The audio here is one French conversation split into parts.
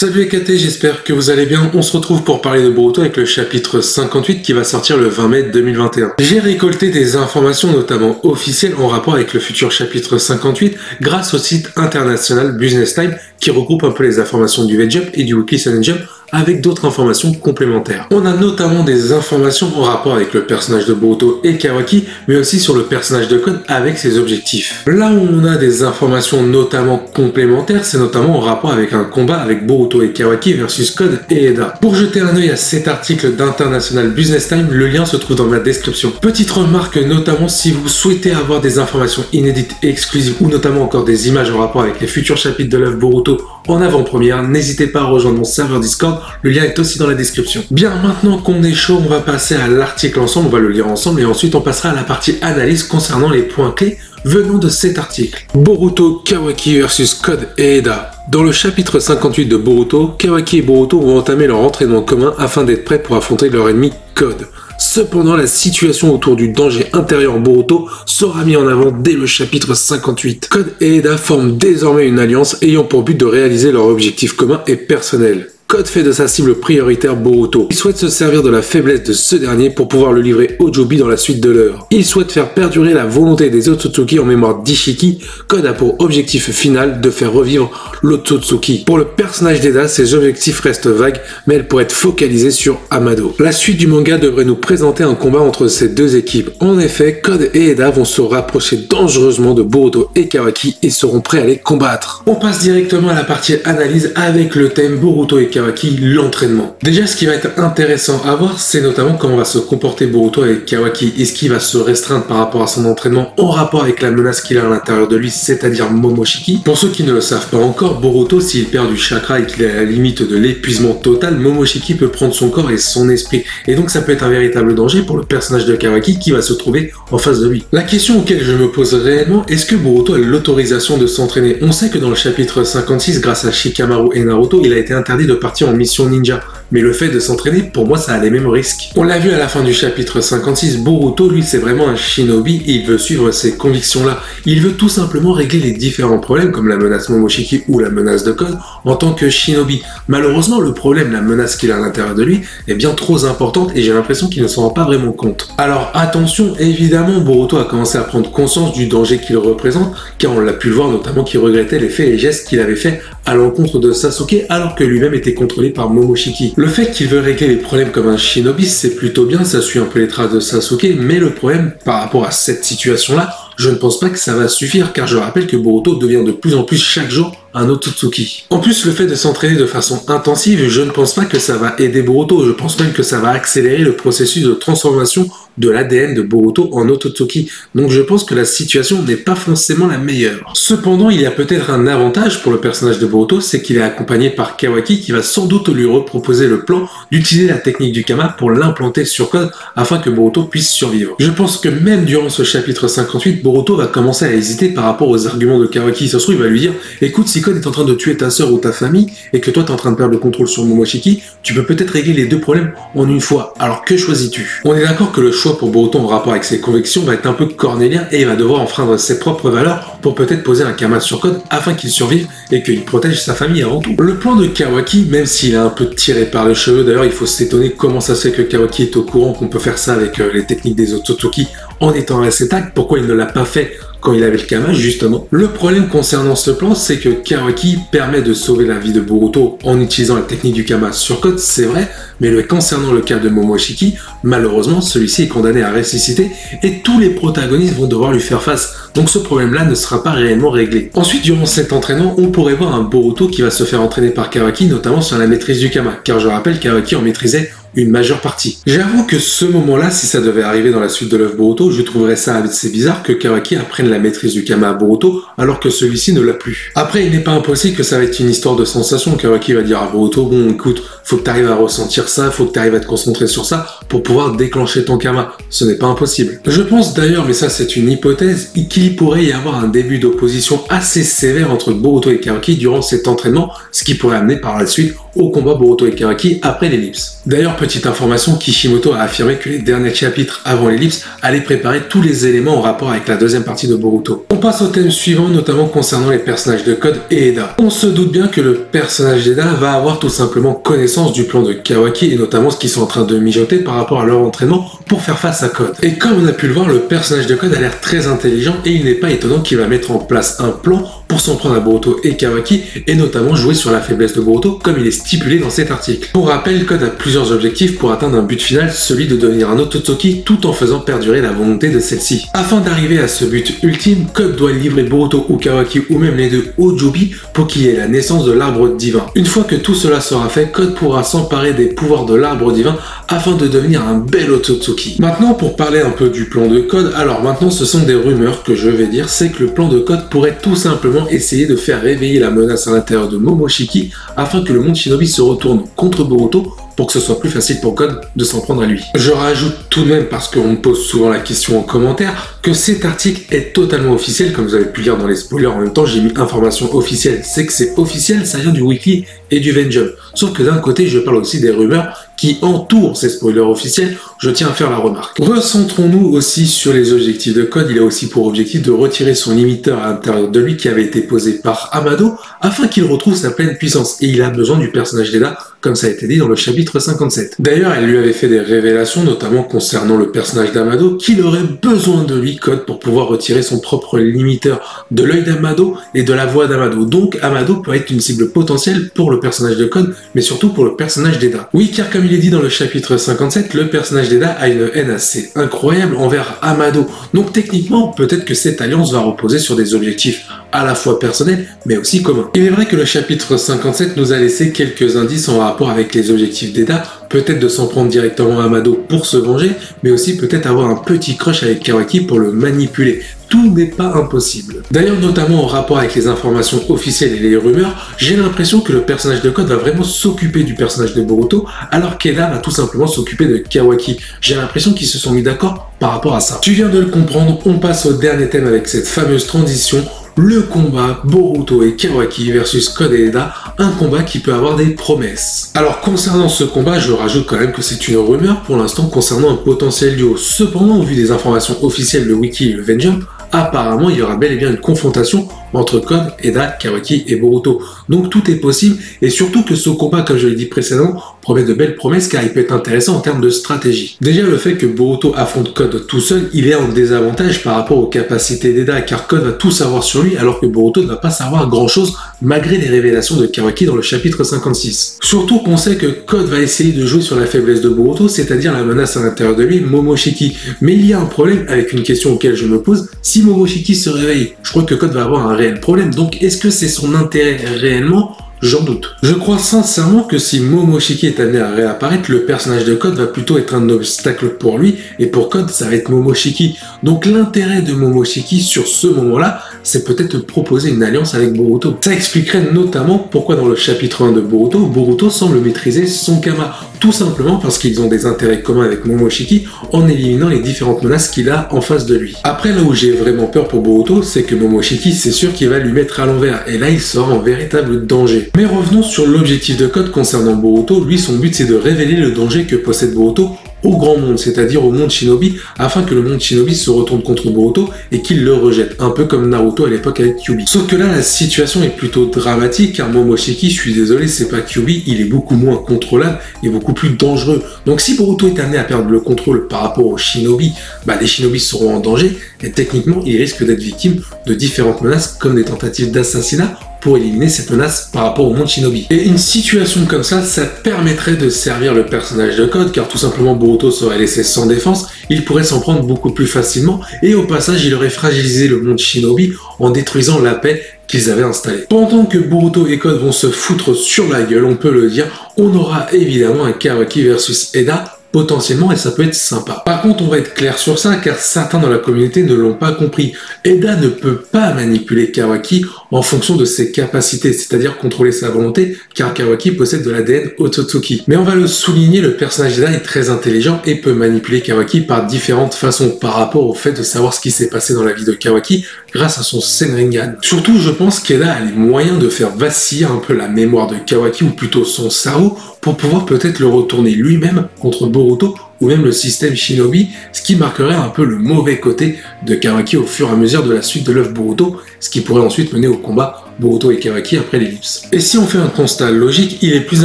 Salut les KT, j'espère que vous allez bien. On se retrouve pour parler de Boruto avec le chapitre 58 qui va sortir le 20 mai 2021. J'ai récolté des informations notamment officielles en rapport avec le futur chapitre 58 grâce au site international Business Time qui regroupe un peu les informations du V-Jump et du Weekly Shonen Jump avec d'autres informations complémentaires. On a notamment des informations en rapport avec le personnage de Boruto et Kawaki, mais aussi sur le personnage de Code avec ses objectifs. Là où on a des informations notamment complémentaires, c'est notamment en rapport avec un combat avec Boruto et Kawaki versus Code et Eda. Pour jeter un œil à cet article d'International Business Time, le lien se trouve dans ma description. Petite remarque, notamment si vous souhaitez avoir des informations inédites et exclusives ou notamment encore des images en rapport avec les futurs chapitres de l'œuvre Boruto en avant-première, n'hésitez pas à rejoindre mon serveur Discord. Le lien est aussi dans la description. Bien, maintenant qu'on est chaud, on va passer à l'article ensemble, on va le lire ensemble et ensuite on passera à la partie analyse concernant les points clés venant de cet article. Boruto, Kawaki versus Code et Eda. Dans le chapitre 58 de Boruto, Kawaki et Boruto vont entamer leur entraînement commun afin d'être prêts pour affronter leur ennemi Code. Cependant, la situation autour du danger intérieur Boruto sera mise en avant dès le chapitre 58. Code et Eda forment désormais une alliance ayant pour but de réaliser leur objectif commun et personnel. Code fait de sa cible prioritaire Boruto. Il souhaite se servir de la faiblesse de ce dernier pour pouvoir le livrer Ojobi dans la suite de l'œuvre. Il souhaite faire perdurer la volonté des Otsutsuki en mémoire d'Ishiki. Code a pour objectif final de faire revivre l'Otsutsuki. Pour le personnage d'Eda, ses objectifs restent vagues, mais elle pourrait être focalisée sur Amado. La suite du manga devrait nous présenter un combat entre ces deux équipes. En effet, Code et Eda vont se rapprocher dangereusement de Boruto et Kawaki et seront prêts à les combattre. On passe directement à la partie analyse avec le thème Boruto et Kawaki, l'entraînement. Déjà, ce qui va être intéressant à voir, c'est notamment comment va se comporter Boruto avec Kawaki. Est-ce qu'il va se restreindre par rapport à son entraînement en rapport avec la menace qu'il a à l'intérieur de lui, c'est-à-dire Momoshiki. Pour ceux qui ne le savent pas encore, Boruto, s'il perd du chakra et qu'il est à la limite de l'épuisement total, Momoshiki peut prendre son corps et son esprit. Et donc ça peut être un véritable danger pour le personnage de Kawaki qui va se trouver en face de lui. La question auquel je me pose réellement, est-ce que Boruto a l'autorisation de s'entraîner? On sait que dans le chapitre 56, grâce à Shikamaru et Naruto, il a été interdit de partir en mission ninja. Mais le fait de s'entraîner, pour moi, ça a les mêmes risques. On l'a vu à la fin du chapitre 56, Boruto, lui, c'est vraiment un shinobi et il veut suivre ses convictions-là. Il veut tout simplement régler les différents problèmes, comme la menace Momoshiki ou la menace de Code, en tant que shinobi. Malheureusement, le problème, la menace qu'il a à l'intérieur de lui, est bien trop importante et j'ai l'impression qu'il ne s'en rend pas vraiment compte. Alors attention, évidemment, Boruto a commencé à prendre conscience du danger qu'il représente, car on l'a pu le voir notamment qu'il regrettait les faits et les gestes qu'il avait faits à l'encontre de Sasuke, alors que lui-même était contrôlé par Momoshiki. Le fait qu'il veut régler les problèmes comme un shinobi, c'est plutôt bien, ça suit un peu les traces de Sasuke, mais le problème par rapport à cette situation-là, je ne pense pas que ça va suffire, car je rappelle que Boruto devient de plus en plus chaque jour un Otsutsuki. En plus, le fait de s'entraîner de façon intensive, je ne pense pas que ça va aider Boruto, je pense même que ça va accélérer le processus de transformation de l'ADN de Boruto en Otsutsuki. Donc je pense que la situation n'est pas forcément la meilleure. Cependant, il y a peut-être un avantage pour le personnage de Boruto, c'est qu'il est accompagné par Kawaki qui va sans doute lui reproposer le plan d'utiliser la technique du Kama pour l'implanter sur Code afin que Boruto puisse survivre. Je pense que même durant ce chapitre 58, Boruto va commencer à hésiter par rapport aux arguments de Kawaki. Ça se trouve, il va lui dire « Écoute, si Code est en train de tuer ta sœur ou ta famille et que toi t'es en train de perdre le contrôle sur Momoshiki, tu peux peut-être régler les deux problèmes en une fois. Alors que choisis-tu » On est d'accord que le choix pour Boruto en rapport avec ses convictions va être un peu cornélien et il va devoir enfreindre ses propres valeurs pour peut-être poser un Kama sur Code afin qu'il survive et qu'il protège sa famille avant tout. Le plan de Kawaki, même s'il est un peu tiré par les cheveux, d'ailleurs il faut s'étonner comment ça se fait que Kawaki est au courant qu'on peut faire ça avec les techniques des Otsutsuki en étant assez tact, pourquoi il ne l'a pas fait quand il avait le Kama, justement. Le problème concernant ce plan, c'est que Kawaki permet de sauver la vie de Boruto en utilisant la technique du Kama sur Code, c'est vrai, mais concernant le cas de Momoshiki, malheureusement, celui-ci est condamné à ressusciter et tous les protagonistes vont devoir lui faire face. Donc ce problème-là ne sera pas réellement réglé. Ensuite, durant cet entraînement, on pourrait voir un Boruto qui va se faire entraîner par Kawaki, notamment sur la maîtrise du Kama, car je rappelle, Kawaki en maîtrisait une majeure partie. J'avoue que ce moment-là, si ça devait arriver dans la suite de l'œuvre Boruto, je trouverais ça assez bizarre que Kawaki apprenne la maîtrise du Kama à Boruto alors que celui-ci ne l'a plus. Après, il n'est pas impossible que ça va être une histoire de sensation. Kawaki va dire à Boruto, bon écoute, faut que tu arrives à ressentir ça, faut que tu arrives à te concentrer sur ça pour pouvoir déclencher ton Kama. Ce n'est pas impossible. Je pense d'ailleurs, mais ça c'est une hypothèse, qu'il pourrait y avoir un début d'opposition assez sévère entre Boruto et Kawaki durant cet entraînement, ce qui pourrait amener par la suite au combat Boruto et Kawaki après l'ellipse. D'ailleurs, petite information, Kishimoto a affirmé que les derniers chapitres avant l'ellipse allaient préparer tous les éléments en rapport avec la deuxième partie de Boruto. On passe au thème suivant, notamment concernant les personnages de Code et Eda. On se doute bien que le personnage d'Eda va avoir tout simplement connaissance du plan de Kawaki et notamment ce qu'ils sont en train de mijoter par rapport à leur entraînement pour faire face à Code. Et comme on a pu le voir, le personnage de Code a l'air très intelligent et il n'est pas étonnant qu'il va mettre en place un plan pour s'en prendre à Boruto et Kawaki et notamment jouer sur la faiblesse de Boruto comme il est stipulé dans cet article. Pour rappel, Code a plusieurs objectifs pour atteindre un but final, celui de devenir un Otsutsuki tout en faisant perdurer la volonté de celle-ci. Afin d'arriver à ce but ultime, Code doit livrer Boruto ou Kawaki ou même les deux au Jubi pour qu'il y ait la naissance de l'arbre divin. Une fois que tout cela sera fait, Code pourra s'emparer des pouvoirs de l'arbre divin afin de devenir un bel Otsutsuki. Maintenant, pour parler un peu du plan de Code, alors maintenant ce sont des rumeurs que je vais dire, c'est que le plan de Code pourrait tout simplement essayer de faire réveiller la menace à l'intérieur de Momoshiki afin que le monde Shinobi se retourne contre Boruto pour que ce soit plus facile pour Code de s'en prendre à lui. Je rajoute tout de même, parce qu'on me pose souvent la question en commentaire, que cet article est totalement officiel, comme vous avez pu lire dans les spoilers. En même temps, j'ai mis information officielle, c'est que c'est officiel, ça vient du Weekly et du Vengeance. Sauf que d'un côté, je parle aussi des rumeurs qui entourent ces spoilers officiels, je tiens à faire la remarque. Recentrons-nous aussi sur les objectifs de Code. Il a aussi pour objectif de retirer son limiteur à l'intérieur de lui qui avait été posé par Amado afin qu'il retrouve sa pleine puissance. Et il a besoin du personnage d'Eda, comme ça a été dit dans le chapitre 57. D'ailleurs, elle lui avait fait des révélations, notamment concernant le personnage d'Amado, qu'il aurait besoin de lui, Code, pour pouvoir retirer son propre limiteur de l'œil d'Amado et de la voix d'Amado. Donc, Amado peut être une cible potentielle pour le personnage de Code, mais surtout pour le personnage d'Eda. Oui, car comme il est dit dans le chapitre 57, le personnage d'Eda a une haine assez incroyable envers Amado. Donc, techniquement, peut-être que cette alliance va reposer sur des objectifs à la fois personnels, mais aussi communs. Il est vrai que le chapitre 57 nous a laissé quelques indices en rapport avec les objectifs d'Eda, peut-être de s'en prendre directement à Amado pour se venger, mais aussi peut-être avoir un petit crush avec Kawaki pour le manipuler. Tout n'est pas impossible. D'ailleurs, notamment en rapport avec les informations officielles et les rumeurs, j'ai l'impression que le personnage de Code va vraiment s'occuper du personnage de Boruto, alors qu'Eda va tout simplement s'occuper de Kawaki. J'ai l'impression qu'ils se sont mis d'accord par rapport à ça. Tu viens de le comprendre, on passe au dernier thème avec cette fameuse transition, le combat Boruto et Kawaki versus Code et Eda, un combat qui peut avoir des promesses. Alors concernant ce combat, je rajoute quand même que c'est une rumeur pour l'instant concernant un potentiel duo. Cependant, au vu des informations officielles de Wiki et le Vengeance, apparemment il y aura bel et bien une confrontation entre Code, Eda, Kawaki et Boruto. Donc tout est possible, et surtout que ce combat, comme je l'ai dit précédemment, promet de belles promesses car il peut être intéressant en termes de stratégie. Déjà, le fait que Boruto affronte Code tout seul, il est en désavantage par rapport aux capacités d'Eda, car Code va tout savoir sur lui alors que Boruto ne va pas savoir grand chose malgré les révélations de Kawaki dans le chapitre 56. Surtout qu'on sait que Code va essayer de jouer sur la faiblesse de Boruto, c'est-à-dire la menace à l'intérieur de lui, Momoshiki. Mais il y a un problème avec une question auquel je me pose, si Momoshiki se réveille, je crois que Code va avoir un réel problème, donc est-ce que c'est son intérêt réellement ? J'en doute. Je crois sincèrement que si Momoshiki est amené à réapparaître, le personnage de Code va plutôt être un obstacle pour lui, et pour Code, ça va être Momoshiki. Donc l'intérêt de Momoshiki sur ce moment-là, c'est peut-être de proposer une alliance avec Boruto. Ça expliquerait notamment pourquoi dans le chapitre 1 de Boruto, Boruto semble maîtriser son Kama. Tout simplement parce qu'ils ont des intérêts communs avec Momoshiki en éliminant les différentes menaces qu'il a en face de lui. Après, là où j'ai vraiment peur pour Boruto, c'est que Momoshiki, c'est sûr qu'il va lui mettre à l'envers, et là il sera en véritable danger. Mais revenons sur l'objectif de Code concernant Boruto. Lui, son but c'est de révéler le danger que possède Boruto au grand monde, c'est-à-dire au monde Shinobi, afin que le monde Shinobi se retourne contre Boruto et qu'il le rejette, un peu comme Naruto à l'époque avec Kyuubi. Sauf que là, la situation est plutôt dramatique, car Momoshiki, je suis désolé, c'est pas Kyuubi, il est beaucoup moins contrôlable et beaucoup plus dangereux. Donc si Boruto est amené à perdre le contrôle par rapport aux Shinobi, les Shinobi seront en danger, et techniquement, il risque d'être victime de différentes menaces, comme des tentatives d'assassinat, pour éliminer cette menace par rapport au monde Shinobi. Et une situation comme ça permettrait de servir le personnage de Code, car tout simplement Boruto serait laissé sans défense, il pourrait s'en prendre beaucoup plus facilement, et au passage il aurait fragilisé le monde Shinobi en détruisant la paix qu'ils avaient installée. Pendant que Boruto et Code vont se foutre sur la gueule, on peut le dire, on aura évidemment un Kawaki versus Eda, potentiellement, et ça peut être sympa. Par contre, on va être clair sur ça, car certains dans la communauté ne l'ont pas compris. Eda ne peut pas manipuler Kawaki en fonction de ses capacités, c'est-à-dire contrôler sa volonté, car Kawaki possède de l'ADN Otsutsuki. Mais on va le souligner, le personnage d'Eda est très intelligent et peut manipuler Kawaki par différentes façons, par rapport au fait de savoir ce qui s'est passé dans la vie de Kawaki grâce à son Senringan. Surtout, je pense qu'Eda a les moyens de faire vaciller un peu la mémoire de Kawaki, ou plutôt son cerveau, pour pouvoir peut-être le retourner lui-même contre Boruto ou même le système Shinobi, ce qui marquerait un peu le mauvais côté de Kawaki au fur et à mesure de la suite de l'œuvre Boruto, ce qui pourrait ensuite mener au combat Boruto et Kawaki après l'ellipse. Et si on fait un constat logique, il est plus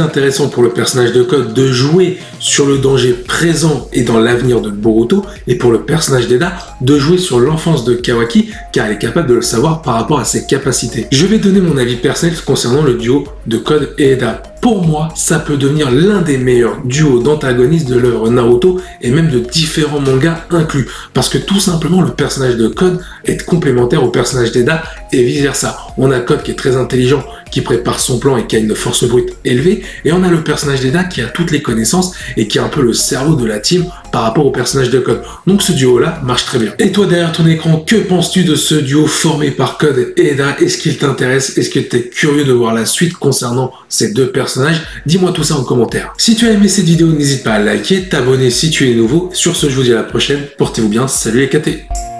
intéressant pour le personnage de Code de jouer sur le danger présent et dans l'avenir de Boruto, et pour le personnage d'Eda de jouer sur l'enfance de Kawaki, car elle est capable de le savoir par rapport à ses capacités. Je vais donner mon avis personnel concernant le duo de Code et Eda. Pour moi, ça peut devenir l'un des meilleurs duos d'antagonistes de l'œuvre Naruto et même de différents mangas inclus, parce que tout simplement le personnage de Code est complémentaire au personnage d'Eda et vice versa. On a Code qui est très intelligent, qui prépare son plan et qui a une force brute élevée, et on a le personnage d'Eda qui a toutes les connaissances et qui est un peu le cerveau de la team par rapport au personnage de Code. Donc ce duo-là marche très bien. Et toi derrière ton écran, que penses-tu de ce duo formé par Code et Eda? Est-ce qu'il t'intéresse? Est-ce que tu es curieux de voir la suite concernant ces deux personnages? Dis-moi tout ça en commentaire. Si tu as aimé cette vidéo, n'hésite pas à liker, t'abonner si tu es nouveau. Sur ce, je vous dis à la prochaine. Portez-vous bien. Salut les KT.